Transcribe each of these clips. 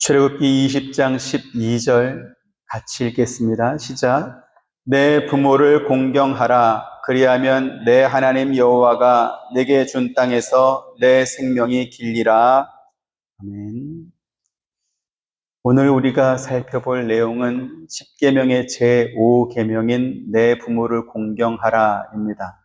출애굽기 20장 12절 같이 읽겠습니다. 시작. 내 부모를 공경하라. 그리하면 내 하나님 여호와가 내게 준 땅에서 내 생명이 길리라. 아멘. 오늘 우리가 살펴볼 내용은 10계명의 제5계명인 내 부모를 공경하라입니다.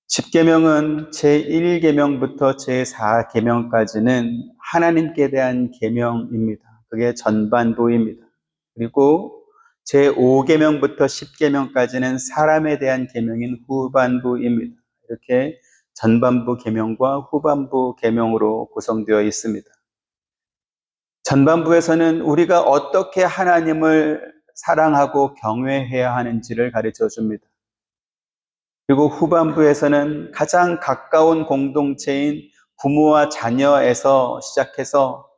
10계명은 제1계명부터 제4계명까지는 하나님께 대한 계명입니다. 그게 전반부입니다. 그리고 제5계명부터 10계명까지는 사람에 대한 계명인 후반부입니다. 이렇게 전반부 계명과 후반부 계명으로 구성되어 있습니다. 전반부에서는 우리가 어떻게 하나님을 사랑하고 경외해야 하는지를 가르쳐 줍니다. 그리고 후반부에서는 가장 가까운 공동체인 부모와 자녀에서 시작해서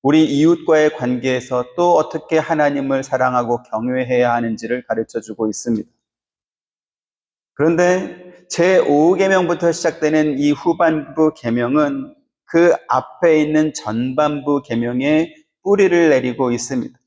우리 이웃과의 관계에서 또 어떻게 하나님을 사랑하고 경외해야 하는지를 가르쳐주고 있습니다. 그런데 제5계명부터 시작되는 이 후반부 계명은 그 앞에 있는 전반부 계명에 뿌리를 내리고 있습니다.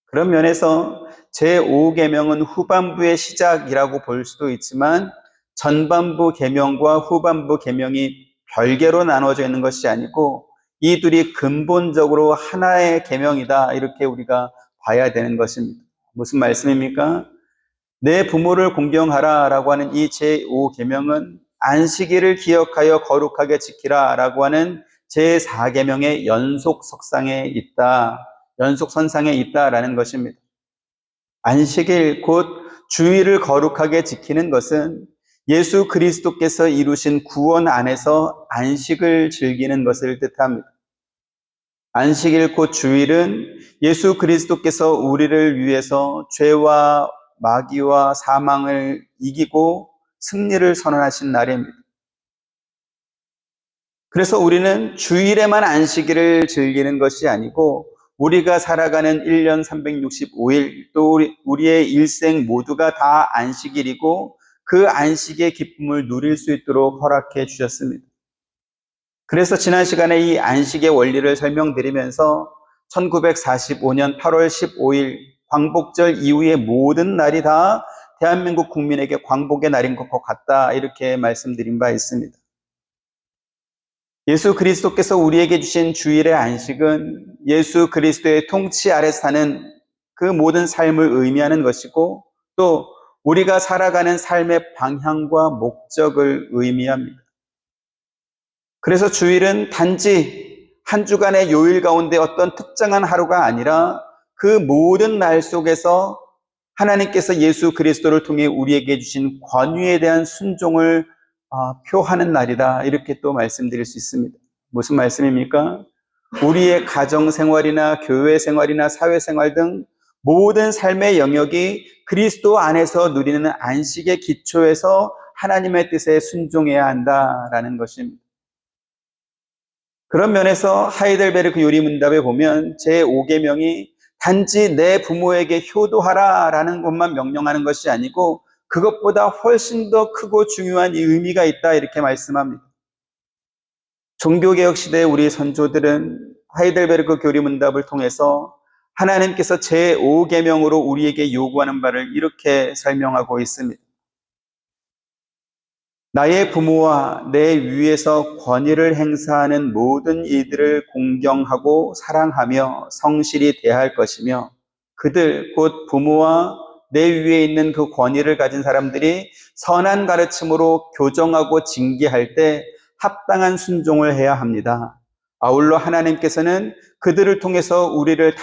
그런 면에서 제5계명은 후반부의 시작이라고 볼 수도 있지만 전반부 계명과 후반부 계명이 별개로 나눠져 있는 것이 아니고 이 둘이 근본적으로 하나의 계명이다, 이렇게 우리가 봐야 되는 것입니다. 무슨 말씀입니까? 내 부모를 공경하라 라고 하는 이 제5계명은 안식일을 기억하여 거룩하게 지키라 라고 하는 제4계명의 연속선상에 있다라는 것입니다. 안식일, 곧 주일을 거룩하게 지키는 것은 예수 그리스도께서 이루신 구원 안에서 안식을 즐기는 것을 뜻합니다. 안식일, 곧 주일은 예수 그리스도께서 우리를 위해서 죄와 마귀와 사망을 이기고 승리를 선언하신 날입니다. 그래서 우리는 주일에만 안식일을 즐기는 것이 아니고 우리가 살아가는 1년 365일, 또 우리의 일생 모두가 다 안식일이고 그 안식의 기쁨을 누릴 수 있도록 허락해 주셨습니다. 그래서 지난 시간에 이 안식의 원리를 설명드리면서 1945년 8월 15일 광복절 이후의 모든 날이 다 대한민국 국민에게 광복의 날인 것 같다, 이렇게 말씀드린 바 있습니다. 예수 그리스도께서 우리에게 주신 주일의 안식은 예수 그리스도의 통치 아래 사는 그 모든 삶을 의미하는 것이고 또 우리가 살아가는 삶의 방향과 목적을 의미합니다. 그래서 주일은 단지 한 주간의 요일 가운데 어떤 특정한 하루가 아니라 그 모든 날 속에서 하나님께서 예수 그리스도를 통해 우리에게 주신 권위에 대한 순종을 표하는 날이다, 이렇게 또 말씀드릴 수 있습니다. 무슨 말씀입니까? 우리의 가정 생활이나 교회 생활이나 사회 생활 등 모든 삶의 영역이 그리스도 안에서 누리는 안식의 기초에서 하나님의 뜻에 순종해야 한다라는 것입니다. 그런 면에서 하이델베르크 요리문답에 보면 제5계명이 단지 내 부모에게 효도하라라는 것만 명령하는 것이 아니고 그것보다 훨씬 더 크고 중요한 의미가 있다, 이렇게 말씀합니다. 종교개혁 시대의 우리 선조들은 하이델베르크 교리문답을 통해서 하나님께서 제5계명으로 우리에게 요구하는 바를 이렇게 설명하고 있습니다. 나의 부모와 내 위에서 권위를 행사하는 모든 이들을 공경하고 사랑하며 성실히 대할 것이며 그들, 곧 부모와 내 위에 있는 그 권위를 가진 사람들이 선한 가르침으로 교정하고 징계할 때 합당한 순종을 해야 합니다. 아울러 하나님께서는 그들을 통해서 우리를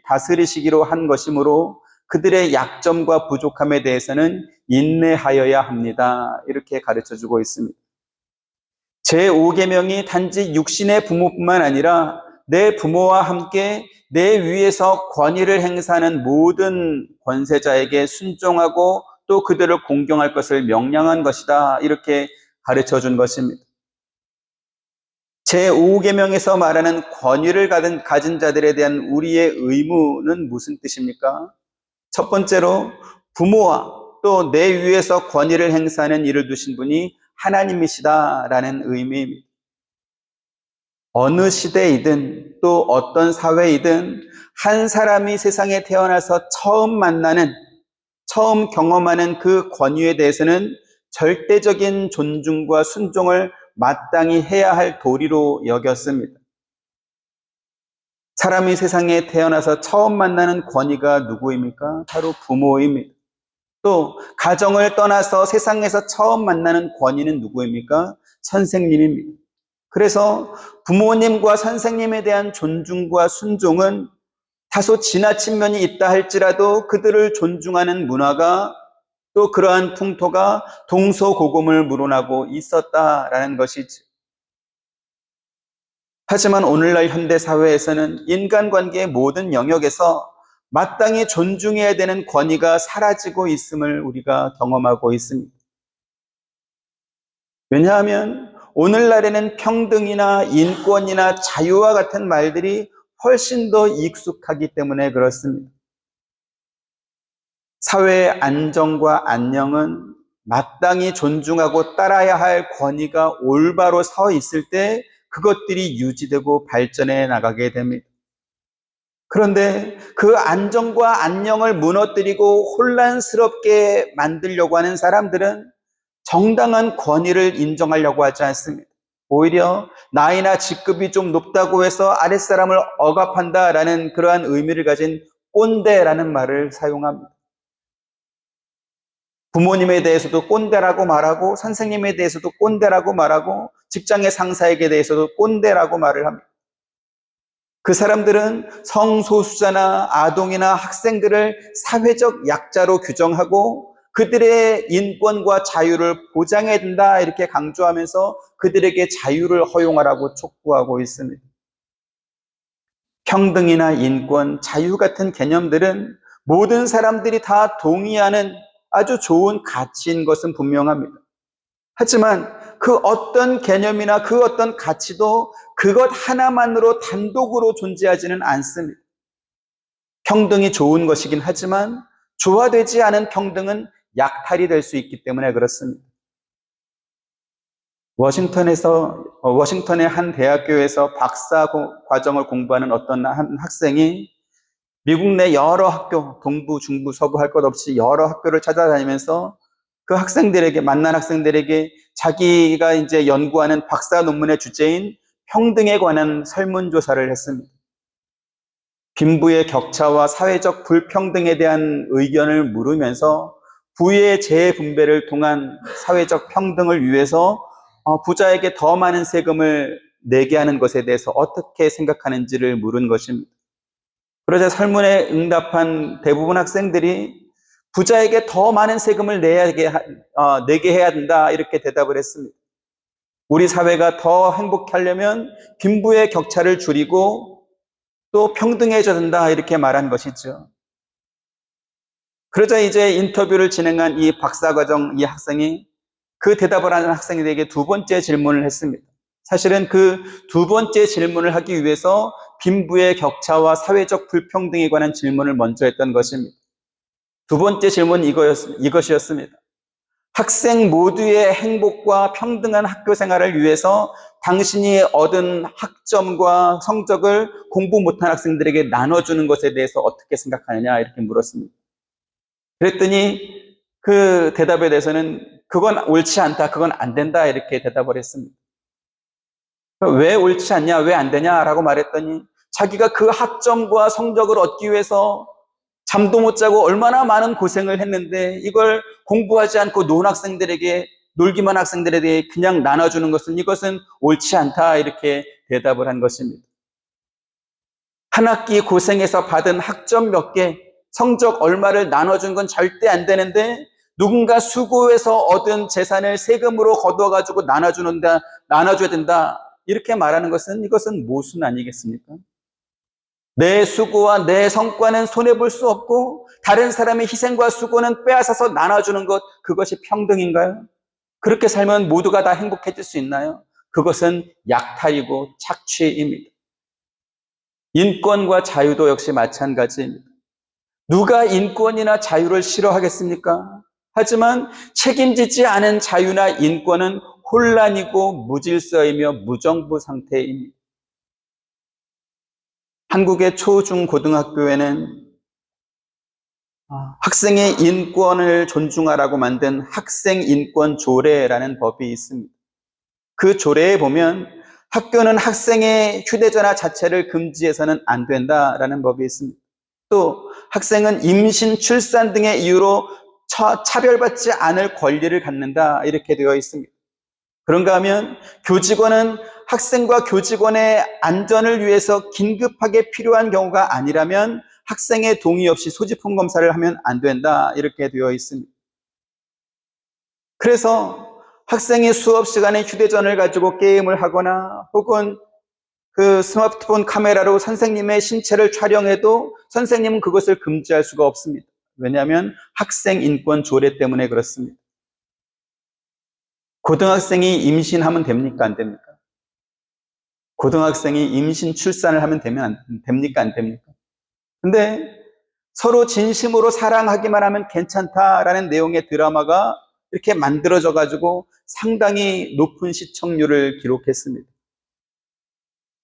다스리시기로 한 것이므로 그들의 약점과 부족함에 대해서는 인내하여야 합니다, 이렇게 가르쳐주고 있습니다. 제5계명이 단지 육신의 부모뿐만 아니라 내 부모와 함께 내 위에서 권위를 행사하는 모든 권세자에게 순종하고 또 그들을 공경할 것을 명령한 것이다, 이렇게 가르쳐준 것입니다. 제5계명에서 말하는 권위를 가진 자들에 대한 우리의 의무는 무슨 뜻입니까? 첫 번째로 부모와 또 내 위에서 권위를 행사하는 일을 두신 분이 하나님이시다라는 의미입니다. 어느 시대이든 또 어떤 사회이든 한 사람이 세상에 태어나서 처음 경험하는 그 권위에 대해서는 절대적인 존중과 순종을 마땅히 해야 할 도리로 여겼습니다. 사람이 세상에 태어나서 처음 만나는 권위가 누구입니까? 바로 부모입니다. 또 가정을 떠나서 세상에서 처음 만나는 권위는 누구입니까? 선생님입니다. 그래서 부모님과 선생님에 대한 존중과 순종은 다소 지나친 면이 있다 할지라도 그들을 존중하는 문화가 또 그러한 풍토가 동서고금을 물어나고 있었다라는 것이지. 하지만 오늘날 현대사회에서는 인간관계의 모든 영역에서 마땅히 존중해야 되는 권위가 사라지고 있음을 우리가 경험하고 있습니다. 왜냐하면 오늘날에는 평등이나 인권이나 자유와 같은 말들이 훨씬 더 익숙하기 때문에 그렇습니다. 사회의 안정과 안녕은 마땅히 존중하고 따라야 할 권위가 올바로 서 있을 때 그것들이 유지되고 발전해 나가게 됩니다. 그런데 그 안정과 안녕을 무너뜨리고 혼란스럽게 만들려고 하는 사람들은 정당한 권위를 인정하려고 하지 않습니다. 오히려 나이나 직급이 좀 높다고 해서 아랫사람을 억압한다라는 그러한 의미를 가진 꼰대라는 말을 사용합니다. 부모님에 대해서도 꼰대라고 말하고 선생님에 대해서도 꼰대라고 말하고 직장의 상사에게 대해서도 꼰대라고 말을 합니다. 그 사람들은 성소수자나 아동이나 학생들을 사회적 약자로 규정하고 그들의 인권과 자유를 보장해야 된다 이렇게 강조하면서 그들에게 자유를 허용하라고 촉구하고 있습니다. 평등이나 인권, 자유 같은 개념들은 모든 사람들이 다 동의하는 아주 좋은 가치인 것은 분명합니다. 하지만 그 어떤 개념이나 그 어떤 가치도 그것 하나만으로 단독으로 존재하지는 않습니다. 평등이 좋은 것이긴 하지만 조화되지 않은 평등은 약탈이 될 수 있기 때문에 그렇습니다. 워싱턴의 한 대학교에서 박사 과정을 공부하는 어떤 한 학생이 미국 내 여러 학교, 동부, 중부, 서부 할 것 없이 여러 학교를 찾아다니면서 그 만난 학생들에게 자기가 이제 연구하는 박사 논문의 주제인 평등에 관한 설문조사를 했습니다. 빈부의 격차와 사회적 불평등에 대한 의견을 물으면서 부의 재분배를 통한 사회적 평등을 위해서 부자에게 더 많은 세금을 내게 하는 것에 대해서 어떻게 생각하는지를 물은 것입니다. 그러자 설문에 응답한 대부분 학생들이 부자에게 더 많은 세금을 내게 해야 된다 이렇게 대답을 했습니다. 우리 사회가 더 행복해 하려면 빈부의 격차를 줄이고 또 평등해져야 된다 이렇게 말한 것이죠. 그러자 이제 인터뷰를 진행한 이 박사과정 이 학생이 그 대답을 하는 학생에게 두 번째 질문을 했습니다. 사실은 그 두 번째 질문을 하기 위해서 빈부의 격차와 사회적 불평등에 관한 질문을 먼저 했던 것입니다. 두 번째 질문은 이것이었습니다. 학생 모두의 행복과 평등한 학교 생활을 위해서 당신이 얻은 학점과 성적을 공부 못한 학생들에게 나눠주는 것에 대해서 어떻게 생각하느냐 이렇게 물었습니다. 그랬더니 그 대답에 대해서는 그건 옳지 않다, 그건 안 된다 이렇게 대답을 했습니다. 왜 옳지 않냐, 왜 안 되냐라고 말했더니 자기가 그 학점과 성적을 얻기 위해서 잠도 못 자고 얼마나 많은 고생을 했는데 이걸 공부하지 않고 놀기만 학생들에게 그냥 나눠주는 이것은 옳지 않다 이렇게 대답을 한 것입니다. 한 학기 고생해서 받은 학점 몇 개, 성적 얼마를 나눠준 건 절대 안 되는데 누군가 수고해서 얻은 재산을 세금으로 걷어가지고 나눠줘야 된다 이렇게 말하는 이것은 모순 아니겠습니까? 내 수고와 내 성과는 손해볼 수 없고 다른 사람의 희생과 수고는 빼앗아서 나눠주는 것, 그것이 평등인가요? 그렇게 살면 모두가 다 행복해질 수 있나요? 그것은 약탈이고 착취입니다. 인권과 자유도 역시 마찬가지입니다. 누가 인권이나 자유를 싫어하겠습니까? 하지만 책임지지 않은 자유나 인권은 혼란이고 무질서이며 무정부 상태입니다. 한국의 초, 중, 고등학교에는 학생의 인권을 존중하라고 만든 학생인권조례라는 법이 있습니다. 그 조례에 보면 학교는 학생의 휴대전화 자체를 금지해서는 안 된다라는 법이 있습니다. 또 학생은 임신, 출산 등의 이유로 차별받지 않을 권리를 갖는다 이렇게 되어 있습니다. 그런가 하면 교직원은 학생과 교직원의 안전을 위해서 긴급하게 필요한 경우가 아니라면 학생의 동의 없이 소지품 검사를 하면 안 된다 이렇게 되어 있습니다. 그래서 학생이 수업 시간에 휴대전화를 가지고 게임을 하거나 혹은 그 스마트폰 카메라로 선생님의 신체를 촬영해도 선생님은 그것을 금지할 수가 없습니다. 왜냐하면 학생인권 조례 때문에 그렇습니다. 고등학생이 임신하면 됩니까? 안 됩니까? 고등학생이 임신 출산을 하면 됩니까? 안 됩니까? 근데 서로 진심으로 사랑하기만 하면 괜찮다라는 내용의 드라마가 이렇게 만들어져 가지고 상당히 높은 시청률을 기록했습니다.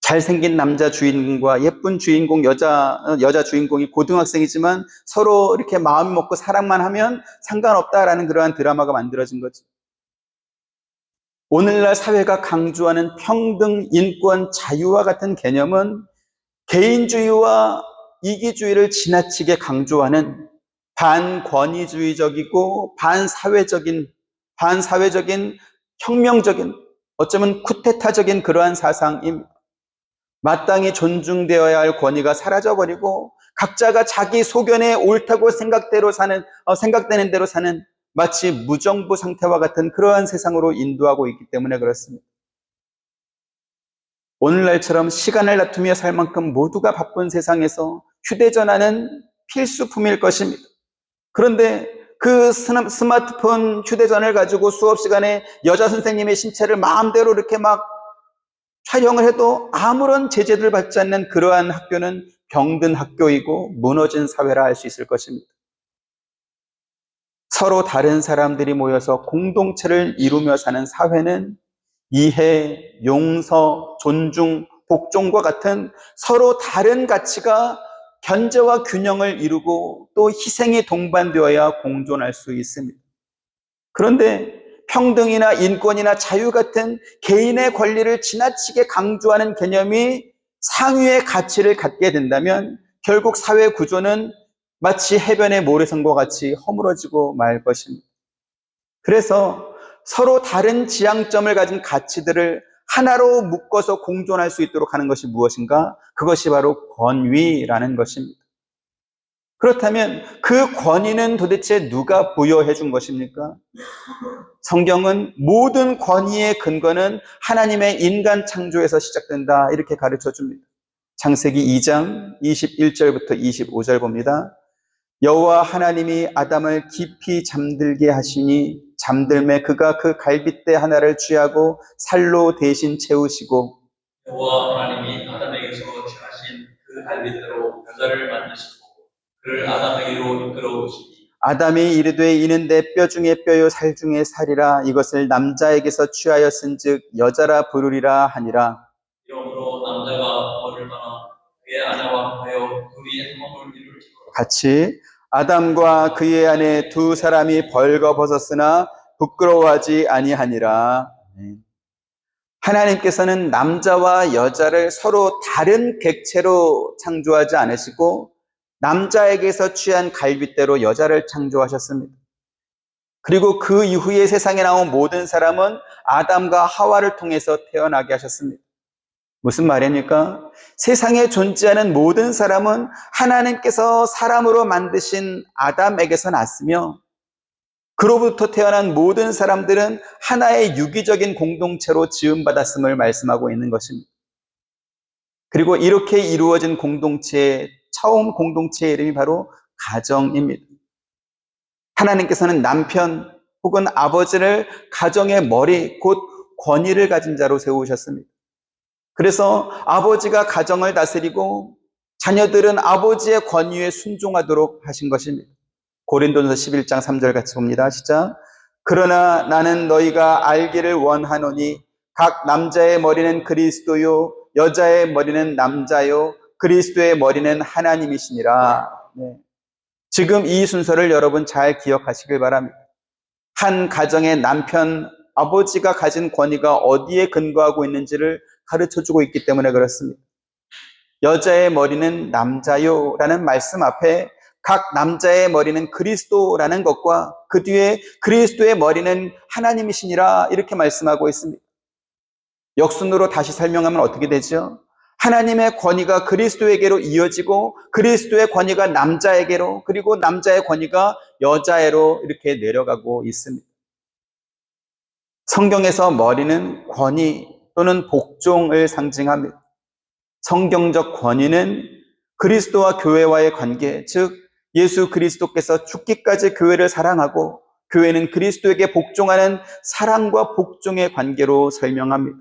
잘생긴 남자 주인공과 예쁜 주인공, 여자 주인공이 고등학생이지만 서로 이렇게 마음 먹고 사랑만 하면 상관없다라는 그러한 드라마가 만들어진 거죠. 오늘날 사회가 강조하는 평등, 인권, 자유와 같은 개념은 개인주의와 이기주의를 지나치게 강조하는 반권위주의적이고 반사회적인 혁명적인, 어쩌면 쿠데타적인 그러한 사상입니다. 마땅히 존중되어야 할 권위가 사라져버리고 각자가 자기 소견에 옳다고 생각되는 대로 사는 마치 무정부 상태와 같은 그러한 세상으로 인도하고 있기 때문에 그렇습니다. 오늘날처럼 시간을 다투며 살 만큼 모두가 바쁜 세상에서 휴대전화는 필수품일 것입니다. 그런데 그 스마트폰 휴대전화를 가지고 수업 시간에 여자 선생님의 신체를 마음대로 이렇게 막 촬영을 해도 아무런 제재를 받지 않는 그러한 학교는 병든 학교이고 무너진 사회라 할 수 있을 것입니다. 서로 다른 사람들이 모여서 공동체를 이루며 사는 사회는 이해, 용서, 존중, 복종과 같은 서로 다른 가치가 견제와 균형을 이루고 또 희생이 동반되어야 공존할 수 있습니다. 그런데 평등이나 인권이나 자유 같은 개인의 권리를 지나치게 강조하는 개념이 상위의 가치를 갖게 된다면 결국 사회 구조는 마치 해변의 모래성과 같이 허물어지고 말 것입니다. 그래서 서로 다른 지향점을 가진 가치들을 하나로 묶어서 공존할 수 있도록 하는 것이 무엇인가? 그것이 바로 권위라는 것입니다. 그렇다면 그 권위는 도대체 누가 부여해 준 것입니까? 성경은 모든 권위의 근거는 하나님의 인간 창조에서 시작된다 이렇게 가르쳐 줍니다. 창세기 2장 21절부터 25절 봅니다. 여호와 하나님이 아담을 깊이 잠들게 하시니 잠들매 그가 그 갈빗대 하나를 취하고 살로 대신 채우시고 여호와 하나님이 아담에게서 취하신 그 갈빗대로 여자를 만드시고 그를 아담에게로 이끌어오시니 아담이 이르되 이는 내 뼈 중에 뼈요 살 중에 살이라 이것을 남자에게서 취하였은즉 여자라 부르리라 하니라. 이러므로 남자가 벌을 떠나 그의 아내와 하여 둘이 한 몸을 이룰지로 같이 아담과 그의 아내 두 사람이 벌거벗었으나 부끄러워하지 아니하니라. 하나님께서는 남자와 여자를 서로 다른 객체로 창조하지 않으시고 남자에게서 취한 갈빗대로 여자를 창조하셨습니다. 그리고 그 이후에 세상에 나온 모든 사람은 아담과 하와를 통해서 태어나게 하셨습니다. 무슨 말입니까? 세상에 존재하는 모든 사람은 하나님께서 사람으로 만드신 아담에게서 났으며 그로부터 태어난 모든 사람들은 하나의 유기적인 공동체로 지음받았음을 말씀하고 있는 것입니다. 그리고 이렇게 이루어진 처음 공동체의 이름이 바로 가정입니다. 하나님께서는 남편 혹은 아버지를 가정의 머리, 곧 권위를 가진 자로 세우셨습니다. 그래서 아버지가 가정을 다스리고 자녀들은 아버지의 권위에 순종하도록 하신 것입니다. 고린도전서 11장 3절 같이 봅니다. 시작. 그러나 나는 너희가 알기를 원하노니 각 남자의 머리는 그리스도요 여자의 머리는 남자요 그리스도의 머리는 하나님이시니라. 네. 지금 이 순서를 여러분 잘 기억하시길 바랍니다. 한 가정의 남편, 아버지가 가진 권위가 어디에 근거하고 있는지를 가르쳐주고 있기 때문에 그렇습니다. 여자의 머리는 남자요라는 말씀 앞에 각 남자의 머리는 그리스도라는 것과 그 뒤에 그리스도의 머리는 하나님이시니라 이렇게 말씀하고 있습니다. 역순으로 다시 설명하면 어떻게 되죠? 하나님의 권위가 그리스도에게로 이어지고 그리스도의 권위가 남자에게로 그리고 남자의 권위가 여자애로 이렇게 내려가고 있습니다. 성경에서 머리는 권위 또는 복종을 상징합니다. 성경적 권위는 그리스도와 교회와의 관계, 즉 예수 그리스도께서 죽기까지 교회를 사랑하고 교회는 그리스도에게 복종하는 사랑과 복종의 관계로 설명합니다.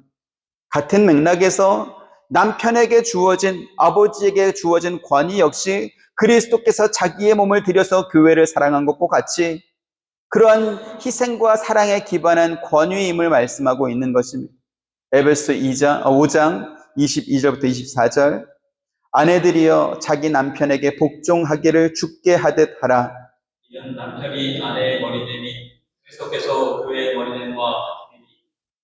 같은 맥락에서 남편에게 주어진, 아버지에게 주어진 권위 역시 그리스도께서 자기의 몸을 들여서 교회를 사랑한 것과 같이 그러한 희생과 사랑에 기반한 권위임을 말씀하고 있는 것입니다. 에베소 5장 22절부터 24절 아내들이여 자기 남편에게 복종하기를 주께 하듯 하라. 이는 남편이 아내의 머리됨이 그리스도께서 교회의 머리됨과 같으니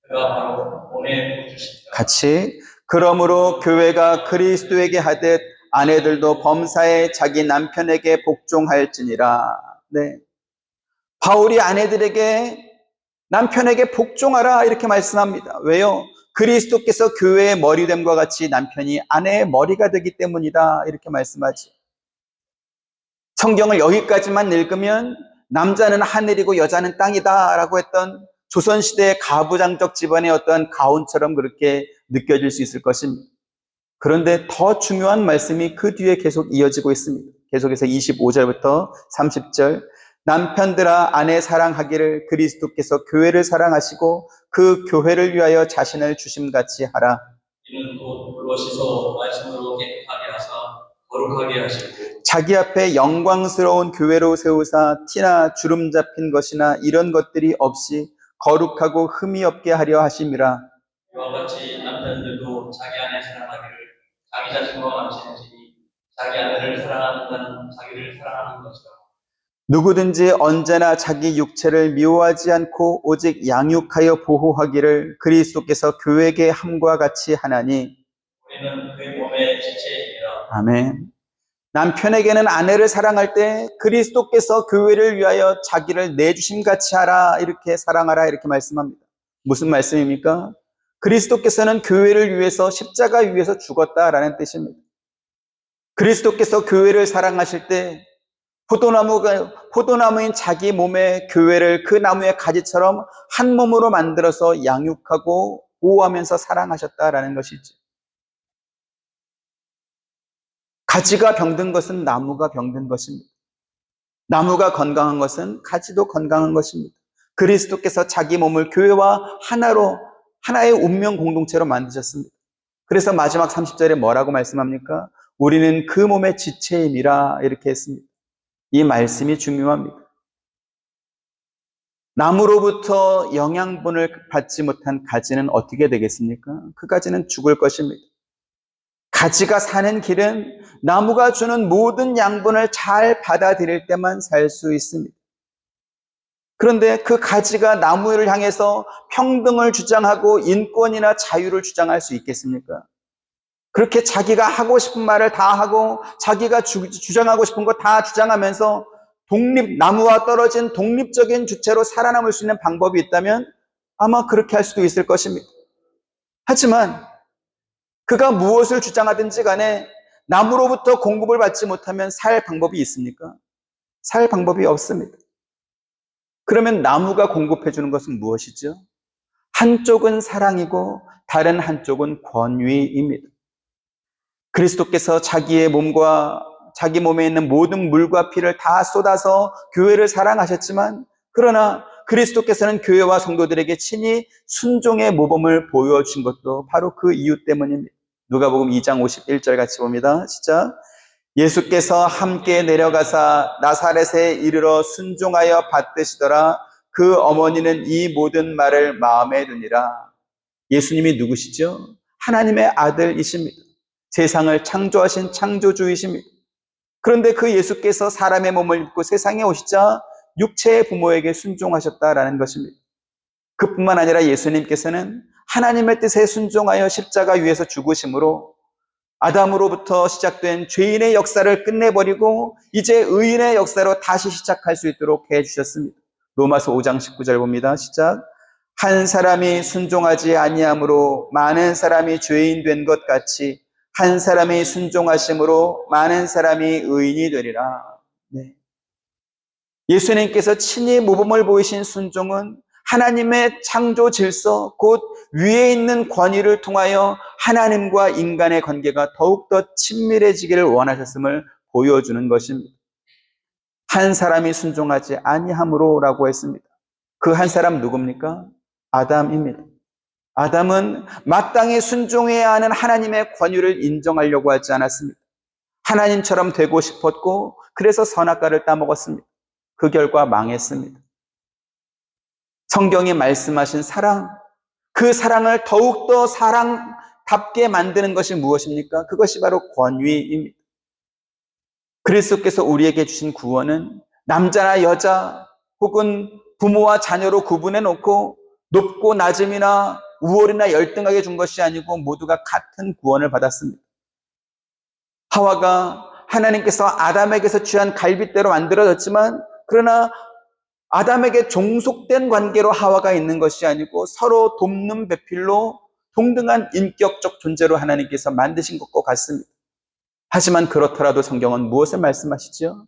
그가 바로 몸의 보주시니라. 같이 그러므로 교회가 그리스도에게 하듯 아내들도 범사에 자기 남편에게 복종할지니라. 네. 바울이 아내들에게 남편에게 복종하라 이렇게 말씀합니다. 왜요? 그리스도께서 교회의 머리됨과 같이 남편이 아내의 머리가 되기 때문이다 이렇게 말씀하죠. 성경을 여기까지만 읽으면 남자는 하늘이고 여자는 땅이다 라고 했던 조선시대의 가부장적 집안의 어떤 가훈처럼 그렇게 느껴질 수 있을 것입니다. 그런데 더 중요한 말씀이 그 뒤에 계속 이어지고 있습니다. 계속해서 25절부터 30절 남편들아 아내 사랑하기를 그리스도께서 교회를 사랑하시고 그 교회를 위하여 자신을 주심같이 하라. 이는 곧 물로 씻어 말씀으로 깨끗하게 하사 거룩하게 하시고 자기 앞에 영광스러운 교회로 세우사 티나 주름 잡힌 것이나 이런 것들이 없이 거룩하고 흠이 없게 하려 하심이라. 이와 같이 남편들도 자기 아내 사랑하기를 자기 자신과 같이 하시니 자기 아내를 사랑하는 자는 자기를 사랑하는 것이라. 누구든지 언제나 자기 육체를 미워하지 않고 오직 양육하여 보호하기를 그리스도께서 교회에게 함과 같이 하나니. 우리는 그의 몸의 지체이니라. 아멘. 남편에게는 아내를 사랑할 때 그리스도께서 교회를 위하여 자기를 내주심 같이 하라 이렇게 사랑하라 이렇게 말씀합니다. 무슨 말씀입니까? 그리스도께서는 교회를 위해서 십자가 위에서 죽었다라는 뜻입니다. 그리스도께서 교회를 사랑하실 때 포도나무인 자기 몸의 교회를 그 나무의 가지처럼 한 몸으로 만들어서 양육하고 보호하면서 사랑하셨다라는 것이죠. 가지가 병든 것은 나무가 병든 것입니다. 나무가 건강한 것은 가지도 건강한 것입니다. 그리스도께서 자기 몸을 교회와 하나의 운명 공동체로 만드셨습니다. 그래서 마지막 30절에 뭐라고 말씀합니까? 우리는 그 몸의 지체임이라 이렇게 했습니다. 이 말씀이 중요합니다. 나무로부터 영양분을 받지 못한 가지는 어떻게 되겠습니까? 그 가지는 죽을 것입니다. 가지가 사는 길은 나무가 주는 모든 양분을 잘 받아들일 때만 살 수 있습니다. 그런데 그 가지가 나무를 향해서 평등을 주장하고 인권이나 자유를 주장할 수 있겠습니까? 그렇게 자기가 하고 싶은 말을 다 하고 자기가 주장하고 싶은 거 다 주장하면서 나무와 떨어진 독립적인 주체로 살아남을 수 있는 방법이 있다면 아마 그렇게 할 수도 있을 것입니다. 하지만 그가 무엇을 주장하든지 간에 나무로부터 공급을 받지 못하면 살 방법이 있습니까? 살 방법이 없습니다. 그러면 나무가 공급해 주는 것은 무엇이죠? 한쪽은 사랑이고 다른 한쪽은 권위입니다. 그리스도께서 자기의 몸과 자기 몸에 있는 모든 물과 피를 다 쏟아서 교회를 사랑하셨지만 그러나 그리스도께서는 교회와 성도들에게 친히 순종의 모범을 보여주신 것도 바로 그 이유 때문입니다. 누가복음 2장 51절 같이 봅니다. 시작. 예수께서 함께 내려가사 나사렛에 이르러 순종하여 받드시더라. 그 어머니는 이 모든 말을 마음에 두니라. 예수님이 누구시죠? 하나님의 아들이십니다. 세상을 창조하신 창조주이십니다. 그런데 그 예수께서 사람의 몸을 입고 세상에 오시자 육체의 부모에게 순종하셨다라는 것입니다. 그뿐만 아니라 예수님께서는 하나님의 뜻에 순종하여 십자가 위에서 죽으심으로 아담으로부터 시작된 죄인의 역사를 끝내버리고 이제 의인의 역사로 다시 시작할 수 있도록 해주셨습니다. 로마서 5장 19절 봅니다. 시작. 한 사람이 순종하지 아니함으로 많은 사람이 죄인 된 것 같이 한 사람이 순종하심으로 많은 사람이 의인이 되리라. 네. 예수님께서 친히 모범을 보이신 순종은 하나님의 창조 질서, 곧 위에 있는 권위를 통하여 하나님과 인간의 관계가 더욱더 친밀해지기를 원하셨음을 보여주는 것입니다. 한 사람이 순종하지 아니함으로라고 했습니다. 그 한 사람 누굽니까? 아담입니다. 아담은 마땅히 순종해야 하는 하나님의 권위를 인정하려고 하지 않았습니다. 하나님처럼 되고 싶었고 그래서 선악과를 따먹었습니다. 그 결과 망했습니다. 성경이 말씀하신 사랑, 그 사랑을 더욱더 사랑답게 만드는 것이 무엇입니까? 그것이 바로 권위입니다. 그리스도께서 우리에게 주신 구원은 남자나 여자 혹은 부모와 자녀로 구분해 놓고 높고 낮음이나 우월이나 열등하게 준 것이 아니고 모두가 같은 구원을 받았습니다. 하와가 하나님께서 아담에게서 취한 갈빗대로 만들어졌지만 그러나 아담에게 종속된 관계로 하와가 있는 것이 아니고 서로 돕는 배필로 동등한 인격적 존재로 하나님께서 만드신 것과 같습니다. 하지만 그렇더라도 성경은 무엇을 말씀하시죠?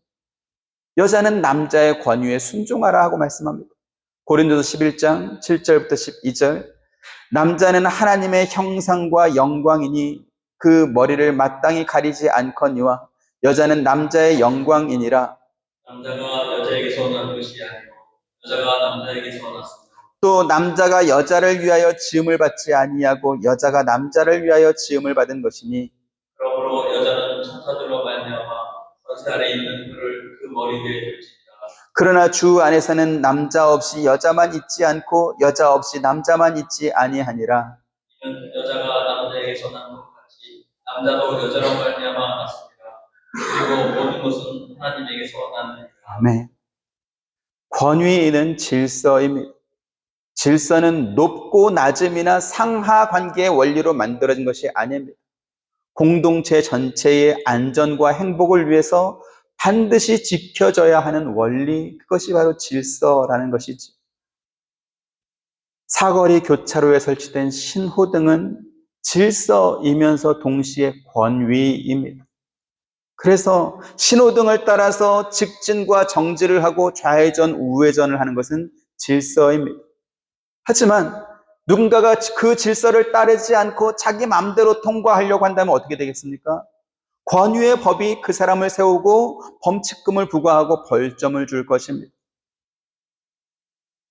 여자는 남자의 권위에 순종하라 하고 말씀합니다. 고린도서 11장 7절부터 12절. 남자는 하나님의 형상과 영광이니 그 머리를 마땅히 가리지 않거니와 여자는 남자의 영광이니라. 남자가 여자에게서 난 것이 아니고 여자가 남자에게서 났습니다. 또 남자가 여자를 위하여 지음을 받지 아니하고 여자가 남자를 위하여 지음을 받은 것이니 그러므로 여자는 천사들로 말미암아 권세 아래 있는 그를 그 머리에 둘지니라. 그러나 주 안에서는 남자 없이 여자만 있지 않고 여자 없이 남자만 있지 아니하니라. 이는 여자가 남자에게서 난 것 같이 남자도 여자로 말미암아 났습니다. 그리고 모든 것은 하나님에게서 났느니라. 아멘. 권위는 질서입니다. 질서는 높고 낮음이나 상하 관계의 원리로 만들어진 것이 아닙니다. 공동체 전체의 안전과 행복을 위해서 반드시 지켜져야 하는 원리, 그것이 바로 질서라는 것이지. 사거리 교차로에 설치된 신호등은 질서이면서 동시에 권위입니다. 그래서 신호등을 따라서 직진과 정지를 하고 좌회전, 우회전을 하는 것은 질서입니다. 하지만 누군가가 그 질서를 따르지 않고 자기 마음대로 통과하려고 한다면 어떻게 되겠습니까? 권위의 법이 그 사람을 세우고 범칙금을 부과하고 벌점을 줄 것입니다.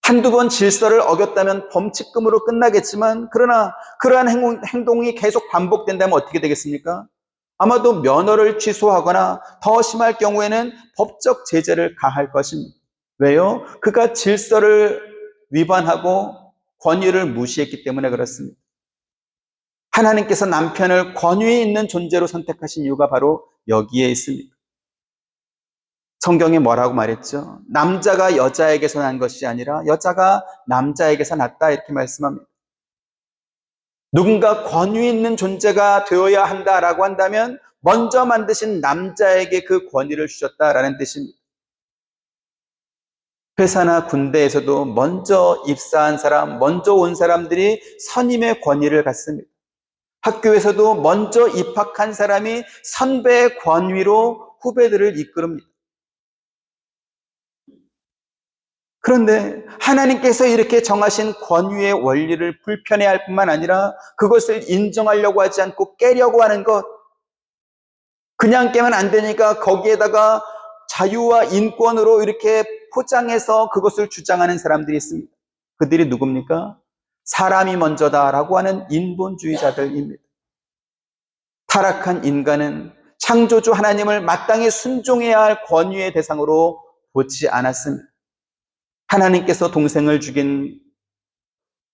한두 번 질서를 어겼다면 범칙금으로 끝나겠지만 그러나 그러한 행동이 계속 반복된다면 어떻게 되겠습니까? 아마도 면허를 취소하거나 더 심할 경우에는 법적 제재를 가할 것입니다. 왜요? 그가 질서를 위반하고 권위를 무시했기 때문에 그렇습니다. 하나님께서 남편을 권위 있는 존재로 선택하신 이유가 바로 여기에 있습니다. 성경에 뭐라고 말했죠? 남자가 여자에게서 난 것이 아니라 여자가 남자에게서 났다 이렇게 말씀합니다. 누군가 권위 있는 존재가 되어야 한다라고 한다면 먼저 만드신 남자에게 그 권위를 주셨다라는 뜻입니다. 회사나 군대에서도 먼저 입사한 사람, 먼저 온 사람들이 선임의 권위를 갖습니다. 학교에서도 먼저 입학한 사람이 선배의 권위로 후배들을 이끌습니다. 그런데 하나님께서 이렇게 정하신 권위의 원리를 불편해할 뿐만 아니라 그것을 인정하려고 하지 않고 깨려고 하는 것, 그냥 깨면 안 되니까 거기에다가 자유와 인권으로 이렇게 포장해서 그것을 주장하는 사람들이 있습니다. 그들이 누굽니까? 사람이 먼저다라고 하는 인본주의자들입니다. 타락한 인간은 창조주 하나님을 마땅히 순종해야 할 권위의 대상으로 보지 않았습니다. 하나님께서 동생을 죽인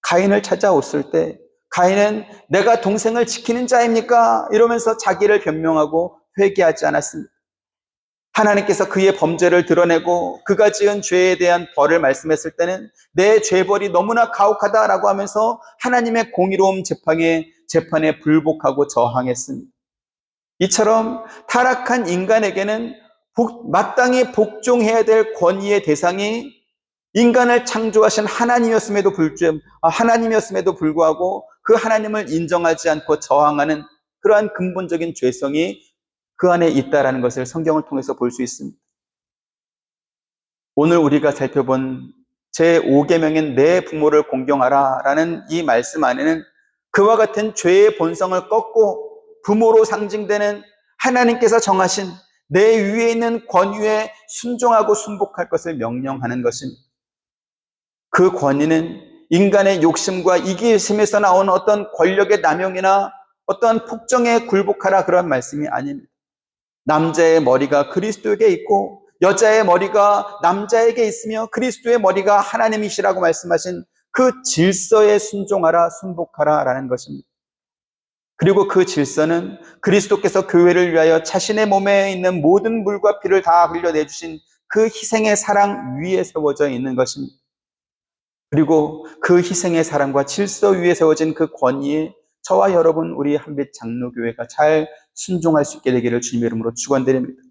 가인을 찾아왔을 때 가인은 내가 동생을 지키는 자입니까? 이러면서 자기를 변명하고 회개하지 않았습니다. 하나님께서 그의 범죄를 드러내고 그가 지은 죄에 대한 벌을 말씀했을 때는 내 죄벌이 너무나 가혹하다라고 하면서 하나님의 공의로움 재판에 불복하고 저항했습니다. 이처럼 타락한 인간에게는 마땅히 복종해야 될 권위의 대상이 인간을 창조하신 하나님이었음에도 불구하고 그 하나님을 인정하지 않고 저항하는 그러한 근본적인 죄성이 그 안에 있다라는 것을 성경을 통해서 볼 수 있습니다. 오늘 우리가 살펴본 제5계명인 내 부모를 공경하라라는 이 말씀 안에는 그와 같은 죄의 본성을 꺾고 부모로 상징되는 하나님께서 정하신 내 위에 있는 권위에 순종하고 순복할 것을 명령하는 것입니다. 그 권위는 인간의 욕심과 이기심에서 나온 어떤 권력의 남용이나 어떤 폭정에 굴복하라 그런 말씀이 아닙니다. 남자의 머리가 그리스도에게 있고 여자의 머리가 남자에게 있으며 그리스도의 머리가 하나님이시라고 말씀하신 그 질서에 순종하라, 순복하라 라는 것입니다. 그리고 그 질서는 그리스도께서 교회를 위하여 자신의 몸에 있는 모든 물과 피를 다 흘려내주신 그 희생의 사랑 위에 세워져 있는 것입니다. 그리고 그 희생의 사랑과 질서 위에 세워진 그 권위에 저와 여러분 우리 한빛 장로교회가 잘 순종할 수 있게 되기를 주님의 이름으로 축원드립니다.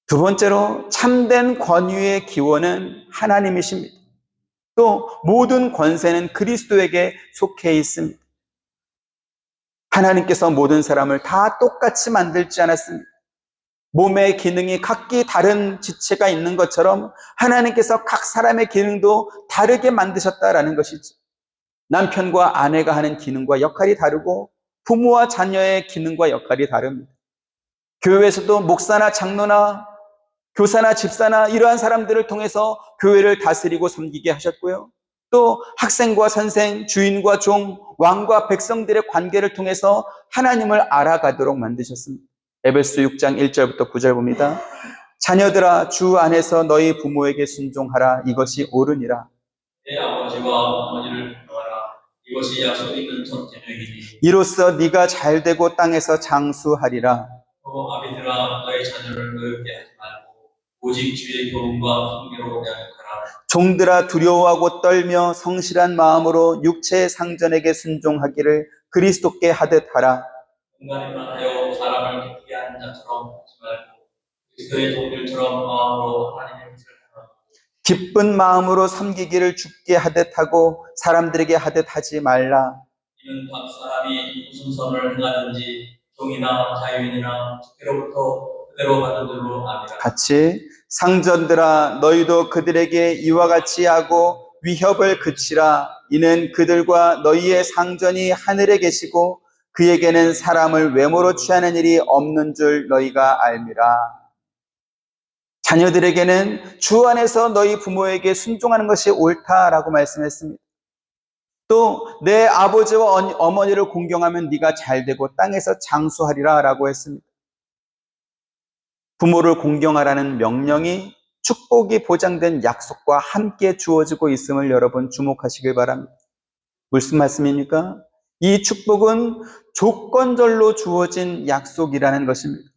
두 번째로 참된 권위의 기원은 하나님이십니다. 또 모든 권세는 그리스도에게 속해 있습니다. 하나님께서 모든 사람을 다 똑같이 만들지 않았습니다. 몸의 기능이 각기 다른 지체가 있는 것처럼 하나님께서 각 사람의 기능도 다르게 만드셨다라는 것이죠. 남편과 아내가 하는 기능과 역할이 다르고 부모와 자녀의 기능과 역할이 다릅니다. 교회에서도 목사나 장로나 교사나 집사나 이러한 사람들을 통해서 교회를 다스리고 섬기게 하셨고요. 또 학생과 선생, 주인과 종, 왕과 백성들의 관계를 통해서 하나님을 알아가도록 만드셨습니다. 에베소 6장 1절부터 9절 봅니다. 자녀들아 주 안에서 너희 부모에게 순종하라. 이것이 옳으니라. 내 아버지와 어머니를 공경하라. 이것이 약속 있는 첫 계명이니. 이로써 네가 잘되고 땅에서 장수하리라. 또 아비들아 너희 자녀를 노엽게 하지 말고 오직 주의 교훈과 훈계로 양육하라. 종들아 두려워하고 떨며 성실한 마음으로 육체의 상전에게 순종하기를 그리스도께 하듯 하라. 인간에만 하여 사람을 기쁘게 하는 자처럼 하지 말고 그리스도의 종들처럼 마음으로 하나님의 뜻을 행하라. 기쁜 마음으로 섬기기를 주께 하듯 하고 사람들에게 하듯 하지 말라. 이는 각 사람이 무슨 선을 행하든지 종이나 자유인이나 주께로부터 그대로 받은 줄로 아니라. 같이 상전들아 너희도 그들에게 이와 같이 하고 위협을 그치라. 이는 그들과 너희의 상전이 하늘에 계시고 그에게는 사람을 외모로 취하는 일이 없는 줄 너희가 알미라. 자녀들에게는 주 안에서 너희 부모에게 순종하는 것이 옳다라고 말씀했습니다. 또 내 아버지와 어머니를 공경하면 네가 잘되고 땅에서 장수하리라 라고 했습니다. 부모를 공경하라는 명령이 축복이 보장된 약속과 함께 주어지고 있음을 여러분 주목하시길 바랍니다. 무슨 말씀입니까? 이 축복은 조건절로 주어진 약속이라는 것입니다.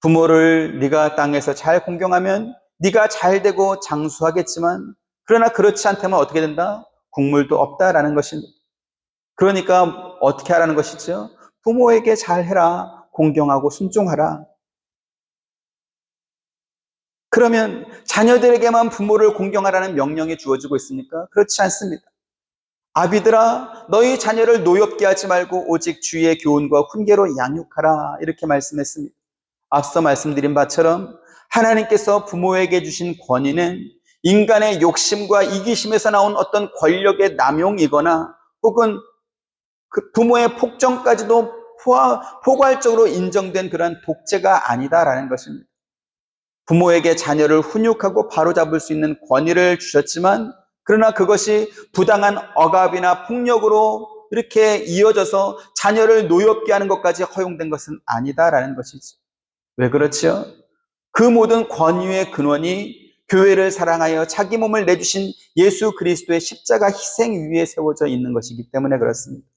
부모를 네가 땅에서 잘 공경하면 네가 잘되고 장수하겠지만 그러나 그렇지 않다면 어떻게 된다? 국물도 없다라는 것입니다. 그러니까 어떻게 하라는 것이죠? 부모에게 잘해라. 공경하고 순종하라. 그러면 자녀들에게만 부모를 공경하라는 명령이 주어지고 있습니까? 그렇지 않습니다. 아비들아 너희 자녀를 노엽게 하지 말고 오직 주의 교훈과 훈계로 양육하라 이렇게 말씀했습니다. 앞서 말씀드린 바처럼 하나님께서 부모에게 주신 권위는 인간의 욕심과 이기심에서 나온 어떤 권력의 남용이거나 혹은 그 부모의 폭정까지도 포괄적으로 인정된 그런 독재가 아니다라는 것입니다. 부모에게 자녀를 훈육하고 바로잡을 수 있는 권위를 주셨지만 그러나 그것이 부당한 억압이나 폭력으로 이렇게 이어져서 자녀를 노엽게 하는 것까지 허용된 것은 아니다라는 것이죠. 왜 그렇지요? 그 모든 권위의 근원이 교회를 사랑하여 자기 몸을 내주신 예수 그리스도의 십자가 희생 위에 세워져 있는 것이기 때문에 그렇습니다.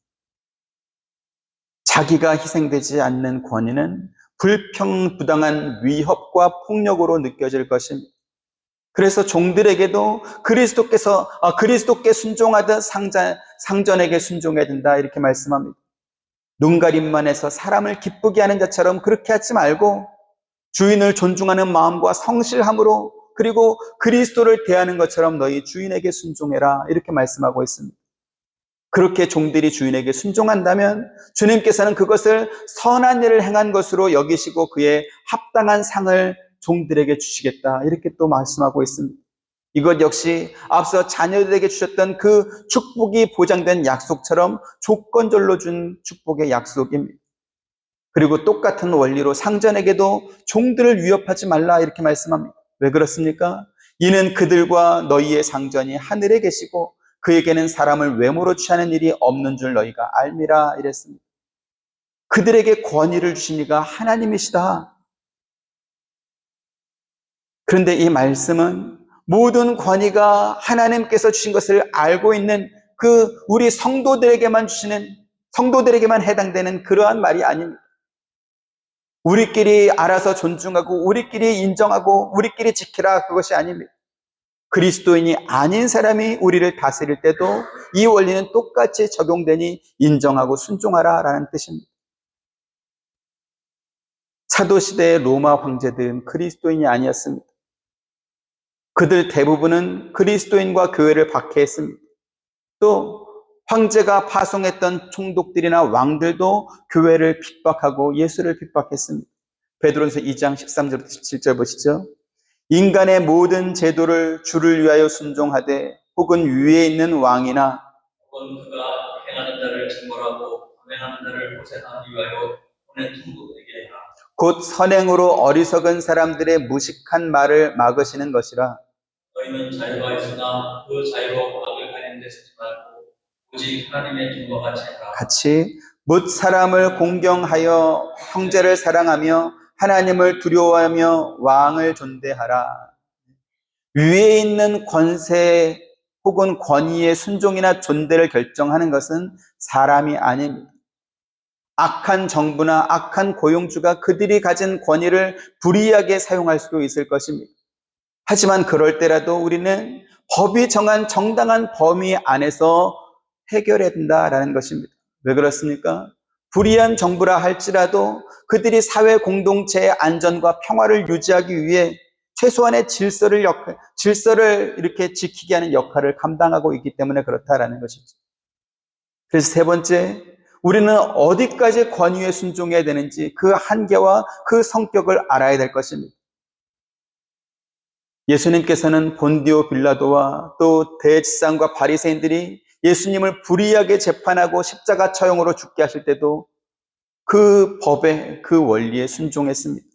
자기가 희생되지 않는 권위는 불평부당한 위협과 폭력으로 느껴질 것입니다. 그래서 종들에게도 그리스도께 순종하듯 상전에게 순종해야 된다 이렇게 말씀합니다. 눈가림만 해서 사람을 기쁘게 하는 자처럼 그렇게 하지 말고 주인을 존중하는 마음과 성실함으로 그리고 그리스도를 대하는 것처럼 너희 주인에게 순종해라 이렇게 말씀하고 있습니다. 그렇게 종들이 주인에게 순종한다면 주님께서는 그것을 선한 일을 행한 것으로 여기시고 그에 합당한 상을 종들에게 주시겠다 이렇게 또 말씀하고 있습니다. 이것 역시 앞서 자녀들에게 주셨던 그 축복이 보장된 약속처럼 조건절로 준 축복의 약속입니다. 그리고 똑같은 원리로 상전에게도 종들을 위협하지 말라 이렇게 말씀합니다. 왜 그렇습니까? 이는 그들과 너희의 상전이 하늘에 계시고 그에게는 사람을 외모로 취하는 일이 없는 줄 너희가 알미라 이랬습니다. 그들에게 권위를 주신 이가 하나님이시다. 그런데 이 말씀은 모든 권위가 하나님께서 주신 것을 알고 있는 그 우리 성도들에게만 해당되는 그러한 말이 아닙니다. 우리끼리 알아서 존중하고 우리끼리 인정하고 우리끼리 지키라 그것이 아닙니다. 그리스도인이 아닌 사람이 우리를 다스릴 때도 이 원리는 똑같이 적용되니 인정하고 순종하라라는 뜻입니다. 사도시대의 로마 황제들은 그리스도인이 아니었습니다. 그들 대부분은 그리스도인과 교회를 박해했습니다. 또 황제가 파송했던 총독들이나 왕들도 교회를 핍박하고 예수를 핍박했습니다. 베드로전서 2장 13절부터 17절 보시죠. 인간의 모든 제도를 주를 위하여 순종하되 혹은 위에 있는 왕이나 혹은 그가 행하는 자를 징벌하고 범행하는 자를 고생하기 위하여 보낸 총독에게 해라. 곧 선행으로 어리석은 사람들의 무식한 말을 막으시는 것이라. 너희는 자유가 있으나 그 자유로 악을 가리는 데 쓰지 말고 오직 하나님의 종과 같이 해라. 같이 못 사람을 공경하여 형제를 사랑하며 하나님을 두려워하며 왕을 존대하라. 위에 있는 권세 혹은 권위의 순종이나 존대를 결정하는 것은 사람이 아닙니다. 악한 정부나 악한 고용주가 그들이 가진 권위를 불이하게 사용할 수도 있을 것입니다. 하지만 그럴 때라도 우리는 법이 정한 정당한 범위 안에서 해결해야 된다라는 것입니다. 왜 그렇습니까? 불의한 정부라 할지라도 그들이 사회 공동체의 안전과 평화를 유지하기 위해 최소한의 질서를 이렇게 지키게 하는 역할을 감당하고 있기 때문에 그렇다라는 것이죠. 그래서 세 번째, 우리는 어디까지 권위에 순종해야 되는지 그 한계와 그 성격을 알아야 될 것입니다. 예수님께서는 본디오 빌라도와 또 대제사장과 바리새인들이 예수님을 불의하게 재판하고 십자가 처형으로 죽게 하실 때도 그 법에 그 원리에 순종했습니다.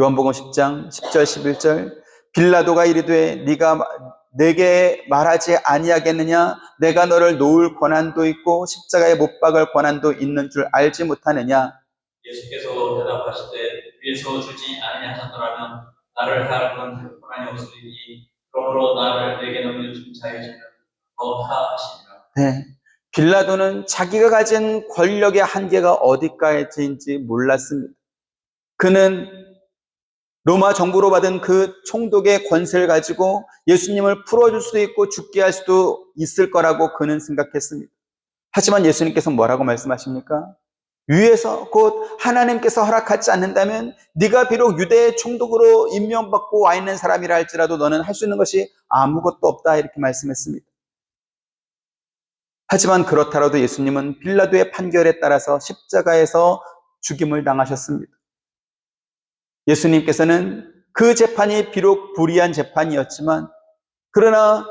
요한복음 10장 10절 11절 빌라도가 이르되 네가 내게 말하지 아니하겠느냐? 내가 너를 놓을 권한도 있고 십자가에 못 박을 권한도 있는 줄 알지 못하느냐? 예수께서 대답하시되 위에서 주지 아니하셨더라면 나를 할 그런 권한이 없으리니 그러므로 나를 내게 넘겨준 자의 죄는 더 하시니라. 네. 빌라도는 자기가 가진 권력의 한계가 어디까지인지 몰랐습니다. 그는 로마 정부로 받은 그 총독의 권세를 가지고 예수님을 풀어줄 수도 있고 죽게 할 수도 있을 거라고 그는 생각했습니다. 하지만 예수님께서 뭐라고 말씀하십니까? 위에서 곧 하나님께서 허락하지 않는다면 네가 비록 유대의 총독으로 임명받고 와 있는 사람이라 할지라도 너는 할 수 있는 것이 아무것도 없다 이렇게 말씀했습니다. 하지만 그렇더라도 예수님은 빌라도의 판결에 따라서 십자가에서 죽임을 당하셨습니다. 예수님께서는 그 재판이 비록 불의한 재판이었지만 그러나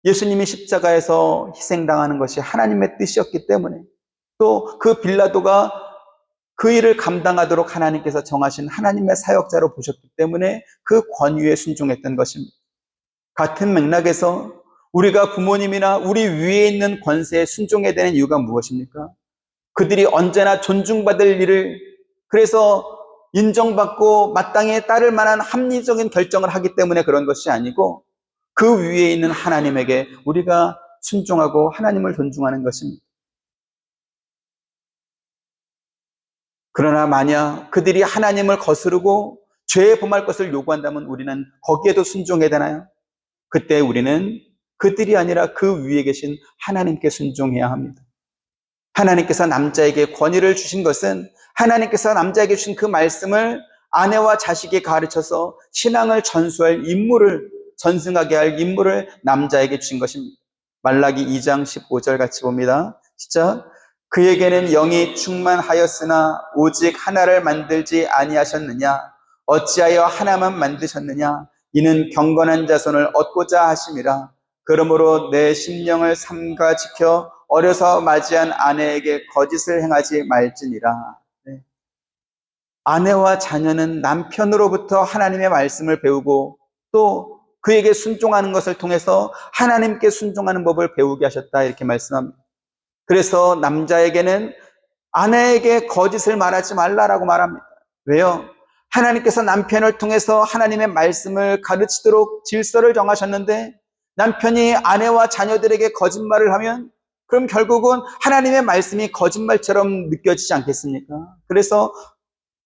예수님이 십자가에서 희생당하는 것이 하나님의 뜻이었기 때문에 또 그 빌라도가 그 일을 감당하도록 하나님께서 정하신 하나님의 사역자로 보셨기 때문에 그 권위에 순종했던 것입니다. 같은 맥락에서 우리가 부모님이나 우리 위에 있는 권세에 순종해야 되는 이유가 무엇입니까? 그들이 언제나 존중받을 일을 그래서 인정받고 마땅히 따를 만한 합리적인 결정을 하기 때문에 그런 것이 아니고 그 위에 있는 하나님에게 우리가 순종하고 하나님을 존중하는 것입니다. 그러나 만약 그들이 하나님을 거스르고 죄에 범할 것을 요구한다면 우리는 거기에도 순종해야 되나요? 그때 우리는 그들이 아니라 그 위에 계신 하나님께 순종해야 합니다. 하나님께서 남자에게 권위를 주신 것은 하나님께서 남자에게 주신 그 말씀을 아내와 자식에 가르쳐서 신앙을 전승하게 할 임무를 남자에게 주신 것입니다. 말라기 2장 15절 같이 봅니다. 시작. 그에게는 영이 충만하였으나 오직 하나를 만들지 아니하셨느냐? 어찌하여 하나만 만드셨느냐? 이는 경건한 자손을 얻고자 하심이라. 그러므로 내 심령을 삼가 지켜 어려서 맞이한 아내에게 거짓을 행하지 말지니라. 네. 아내와 자녀는 남편으로부터 하나님의 말씀을 배우고 또 그에게 순종하는 것을 통해서 하나님께 순종하는 법을 배우게 하셨다 이렇게 말씀합니다. 그래서 남자에게는 아내에게 거짓을 말하지 말라라고 말합니다. 왜요? 하나님께서 남편을 통해서 하나님의 말씀을 가르치도록 질서를 정하셨는데 남편이 아내와 자녀들에게 거짓말을 하면 그럼 결국은 하나님의 말씀이 거짓말처럼 느껴지지 않겠습니까? 그래서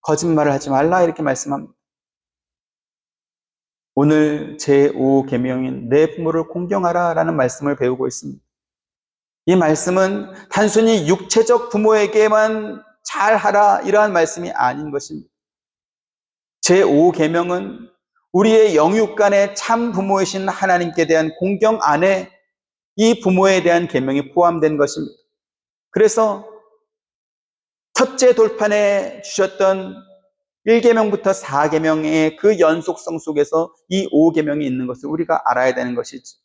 거짓말을 하지 말라 이렇게 말씀합니다. 오늘 제5계명인 내 부모를 공경하라 라는 말씀을 배우고 있습니다. 이 말씀은 단순히 육체적 부모에게만 잘하라 이러한 말씀이 아닌 것입니다. 제5계명은 우리의 영육간의 참 부모이신 하나님께 대한 공경 안에 이 부모에 대한 계명이 포함된 것입니다. 그래서 첫째 돌판에 주셨던 1계명부터 4계명의 그 연속성 속에서 이 5계명이 있는 것을 우리가 알아야 되는 것이죠.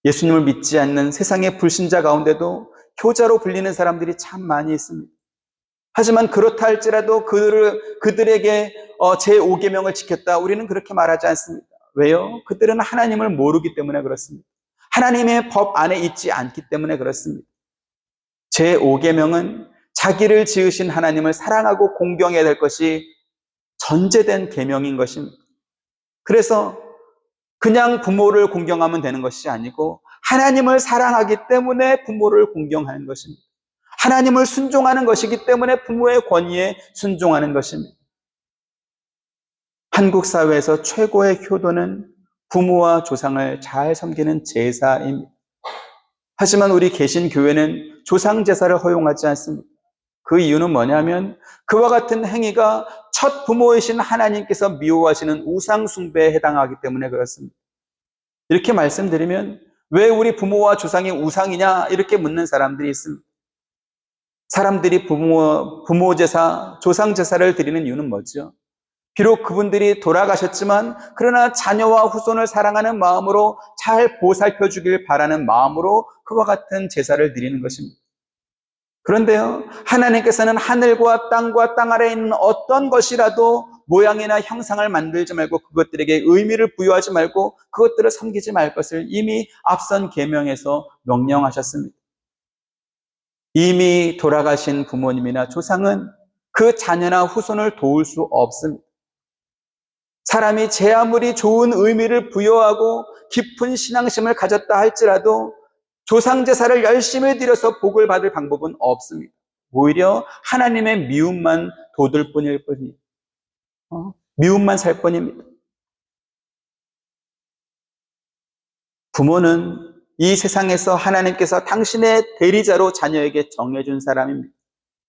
예수님을 믿지 않는 세상의 불신자 가운데도 효자로 불리는 사람들이 참 많이 있습니다. 하지만 그렇다 할지라도 그들에게 제5계명을 지켰다. 우리는 그렇게 말하지 않습니다. 왜요? 그들은 하나님을 모르기 때문에 그렇습니다. 하나님의 법 안에 있지 않기 때문에 그렇습니다. 제5계명은 자기를 지으신 하나님을 사랑하고 공경해야 될 것이 전제된 계명인 것입니다. 그래서 그냥 부모를 공경하면 되는 것이 아니고 하나님을 사랑하기 때문에 부모를 공경하는 것입니다. 하나님을 순종하는 것이기 때문에 부모의 권위에 순종하는 것입니다. 한국 사회에서 최고의 효도는 부모와 조상을 잘 섬기는 제사입니다. 하지만 우리 개신교회는 조상 제사를 허용하지 않습니다. 그 이유는 뭐냐면 그와 같은 행위가 첫 부모이신 하나님께서 미워하시는 우상 숭배에 해당하기 때문에 그렇습니다. 이렇게 말씀드리면 왜 우리 부모와 조상이 우상이냐 이렇게 묻는 사람들이 있습니다. 사람들이 부모 제사, 조상 제사를 드리는 이유는 뭐죠? 비록 그분들이 돌아가셨지만 그러나 자녀와 후손을 사랑하는 마음으로 잘 보살펴 주길 바라는 마음으로 그와 같은 제사를 드리는 것입니다. 그런데요, 하나님께서는 하늘과 땅 아래에 있는 어떤 것이라도 모양이나 형상을 만들지 말고 그것들에게 의미를 부여하지 말고 그것들을 섬기지 말 것을 이미 앞선 계명에서 명령하셨습니다. 이미 돌아가신 부모님이나 조상은 그 자녀나 후손을 도울 수 없습니다. 사람이 제 아무리 좋은 의미를 부여하고 깊은 신앙심을 가졌다 할지라도 조상제사를 열심히 드려서 복을 받을 방법은 없습니다. 오히려 하나님의 미움만 돋을 뿐일 뿐입니다. 미움만 살 뿐입니다. 부모는 이 세상에서 하나님께서 당신의 대리자로 자녀에게 정해준 사람입니다.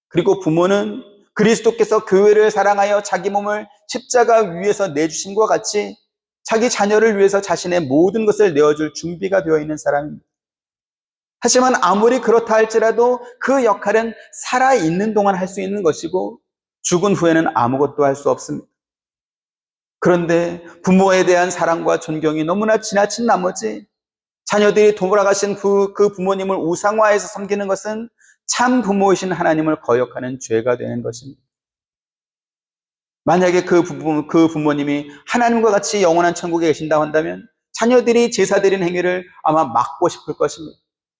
그리고 부모는 그리스도께서 교회를 사랑하여 자기 몸을 십자가 위에서 내주신 것과 같이 자기 자녀를 위해서 자신의 모든 것을 내어줄 준비가 되어 있는 사람입니다. 하지만 아무리 그렇다 할지라도 그 역할은 살아있는 동안 할 수 있는 것이고 죽은 후에는 아무것도 할 수 없습니다. 그런데 부모에 대한 사랑과 존경이 너무나 지나친 나머지 자녀들이 돌아가신 그 부모님을 우상화해서 섬기는 것은 참 부모이신 하나님을 거역하는 죄가 되는 것입니다. 만약에 그 부모님이 하나님과 같이 영원한 천국에 계신다고 한다면 자녀들이 제사 드리는 행위를 아마 막고 싶을 것입니다.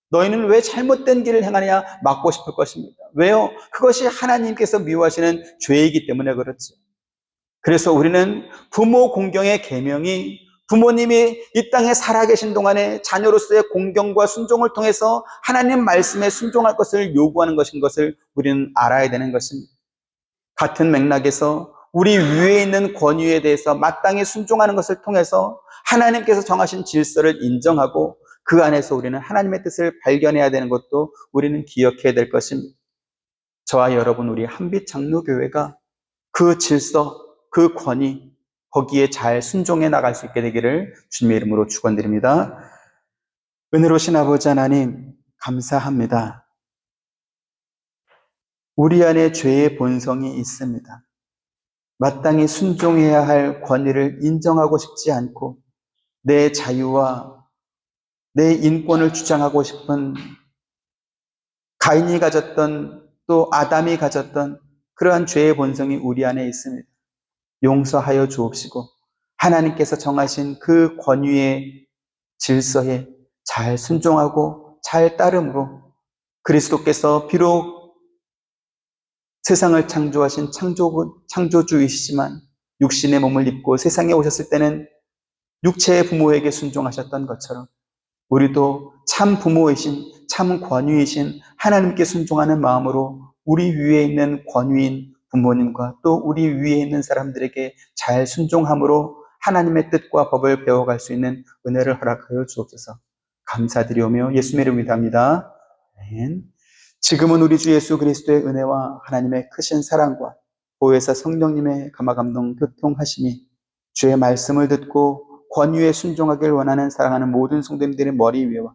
너희는 왜 잘못된 길을 행하느냐 막고 싶을 것입니다. 왜요? 그것이 하나님께서 미워하시는 죄이기 때문에 그렇죠. 그래서 우리는 부모 공경의 계명이 부모님이 이 땅에 살아계신 동안에 자녀로서의 공경과 순종을 통해서 하나님 말씀에 순종할 것을 요구하는 것인 것을 우리는 알아야 되는 것입니다. 같은 맥락에서 우리 위에 있는 권위에 대해서 마땅히 순종하는 것을 통해서 하나님께서 정하신 질서를 인정하고 그 안에서 우리는 하나님의 뜻을 발견해야 되는 것도 우리는 기억해야 될 것입니다. 저와 여러분, 우리 한빛 장로교회가 그 질서, 그 권위, 거기에 잘 순종해 나갈 수 있게 되기를 주님의 이름으로 축원드립니다. 은혜로신 아버지 하나님, 감사합니다. 우리 안에 죄의 본성이 있습니다. 마땅히 순종해야 할 권위를 인정하고 싶지 않고 내 자유와 내 인권을 주장하고 싶은 가인이 가졌던 또 아담이 가졌던 그러한 죄의 본성이 우리 안에 있습니다. 용서하여 주옵시고 하나님께서 정하신 그 권위의 질서에 잘 순종하고 잘 따름으로 그리스도께서 비록 세상을 창조하신 창조주이시지만 육신의 몸을 입고 세상에 오셨을 때는 육체의 부모에게 순종하셨던 것처럼 우리도 참 부모이신 참 권위이신 하나님께 순종하는 마음으로 우리 위에 있는 권위인 부모님과 또 우리 위에 있는 사람들에게 잘 순종함으로 하나님의 뜻과 법을 배워갈 수 있는 은혜를 허락하여 주옵소서. 감사드리오며 예수님의 이름으로 기도합니다. 아멘. 지금은 우리 주 예수 그리스도의 은혜와 하나님의 크신 사랑과 보혜사 성령님의 감화감동 교통하심이 주의 말씀을 듣고 권위에 순종하길 원하는 사랑하는 모든 성도님들의 머리 위에와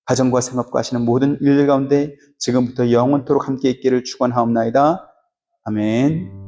가정과 생업과 하시는 모든 일들 가운데 지금부터 영원토록 함께 있기를 축원하옵나이다. 아멘.